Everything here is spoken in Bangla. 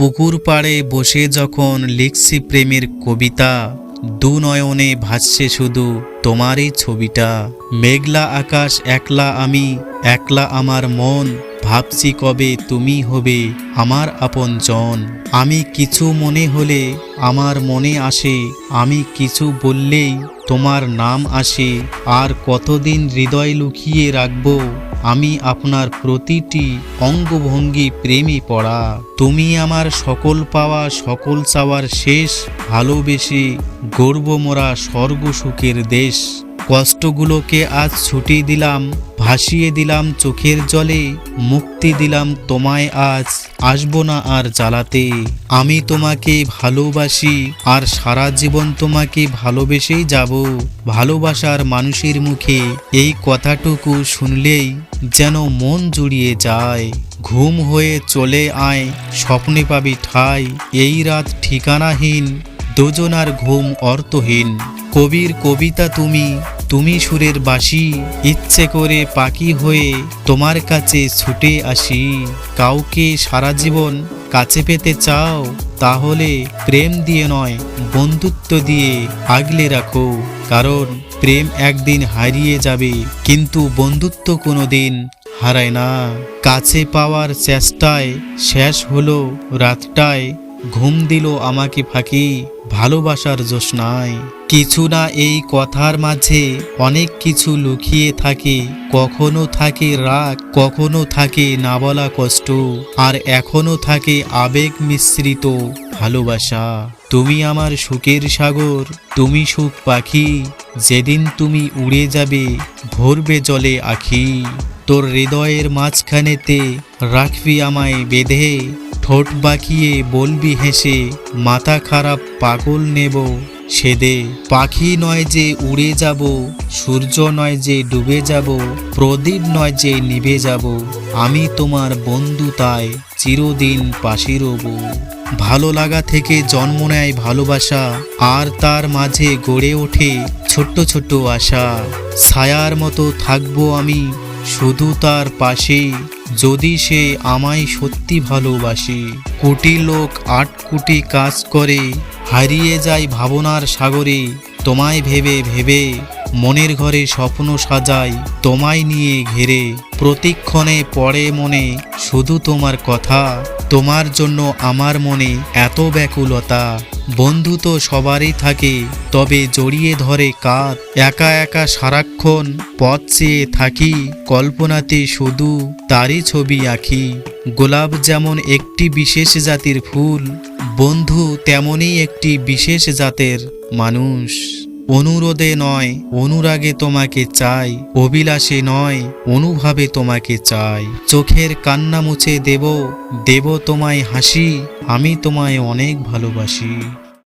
পুকুর পাড়ে বসে যখন লিখছি প্রেমের কবিতা, দু নয়নে ভাসছে শুধু তোমারই ছবিটা। মেঘলা আকাশ, একলা আমি, একলা আমার মন, ভাবছি কবে তুমি হবে আমার আপনজন। আমি কিছু মনে হলে আমার মনে আসে, আমি কিছু বললেই তোমার নাম আসে। আর কতদিন হৃদয় লুকিয়ে রাখবো আমি আপনার প্রতিটি অঙ্গভঙ্গি প্রেমে পড়া। তুমি আমার সকল পাওয়া, সকল চাওয়ার শেষ, ভালোবেসে গর্ব মোরা স্বর্গ সুখের দেশ। কষ্টগুলোকে আজ ছুটিয়ে দিলাম, ভাসিয়ে দিলাম চোখের জলে, মুক্তি দিলাম তোমায় আজ, আসবো না আর জ্বালাতে। আমি তোমাকে ভালোবাসি আর সারা জীবন তোমাকে ভালোবেসেই যাব। ভালোবাসার মানুষের মুখে এই কথাটুকু শুনলেই যেন মন জুড়িয়ে যায়। ঘুম হয়ে চলে আয়, স্বপ্নে পাবি ঠাই, এই রাত ঠিকানাহীন, দুজনার ঘুম অর্থহীন। কবির কবিতা তুমি, তুমি সুরের বাঁশি, ইচ্ছে করে পাখি হয়ে তোমার কাছে ছুটে আসি। কাউকে সারা জীবন কাছে পেতে চাও, তাহলে প্রেম দিয়ে নয় বন্ধুত্ব দিয়ে আগলে রাখো। কারণ প্রেম একদিন হারিয়ে যাবে, কিন্তু বন্ধুত্ব কোনোদিন হারায় না। কাছে পাওয়ার চেষ্টায় শেষ হলো রাতটায়, ঘুম দিল আমাকে ফাঁকি ভালোবাসার জোছনায়। কিছু না এই কথার মাঝে অনেক কিছু লুকিয়ে থাকে, কখনো থাকে রাগ, কখনো থাকে না বলা কষ্ট, আর এখনো থাকে আবেগ মিশ্রিত ভালোবাসা। তুমি আমার সুখের সাগর, তুমি সুখ পাখি, যেদিন তুমি উড়ে যাবে ভরবে জলে আখি। তোর হৃদয়ের মাঝখানেতে রাখবি আমায় বেঁধে, ঠোঁট বাঁকিয়ে বলবি হেসে, মাথা খারাপ পাগল নেব সেদে। পাখি নয় যে উড়ে যাব, সূর্য নয় যে ডুবে যাব, প্রদীপ নয় যে নিভে যাব, আমি তোমার বন্ধু তাই চিরদিন পাশে রব। ভালো লাগা থেকে জন্ম নেয় ভালোবাসা, আর তার মাঝে গড়ে ওঠে ছোট্ট ছোট্ট আশা। ছায়ার মতো থাকবো আমি শুধু তার পাশে, যদি সে আমায় সত্যি ভালোবাসে। কোটি লোক ৮ কোটি কাজ করে, হারিয়ে যায় ভাবনার সাগরে। তোমায় ভেবে ভেবে মনের ঘরে স্বপ্ন সাজাই, তোমায় নিয়ে ঘেরে। প্রতিক্ষণে পড়ে মনে শুধু তোমার কথা, তোমার জন্য আমার মনে এত ব্যাকুলতা। বন্ধু তো সবারই থাকে, তবে জড়িয়ে ধরে কাঁধ। একা একা সারাক্ষণ পথ চেয়ে থাকি, কল্পনাতে শুধু তারই ছবি আঁকি। গোলাপ যেমন একটি বিশেষ জাতির ফুল, বন্ধু তেমনই একটি বিশেষ জাতের মানুষ। অনুরোধে নয় অনুরাগে তোমাকে চাই, অভিলাষে নয় অনুভবে তোমাকে চাই। চোখের কান্না মুছে দেব, দেব তোমায় হাসি, আমি তোমায় অনেক ভালোবাসি।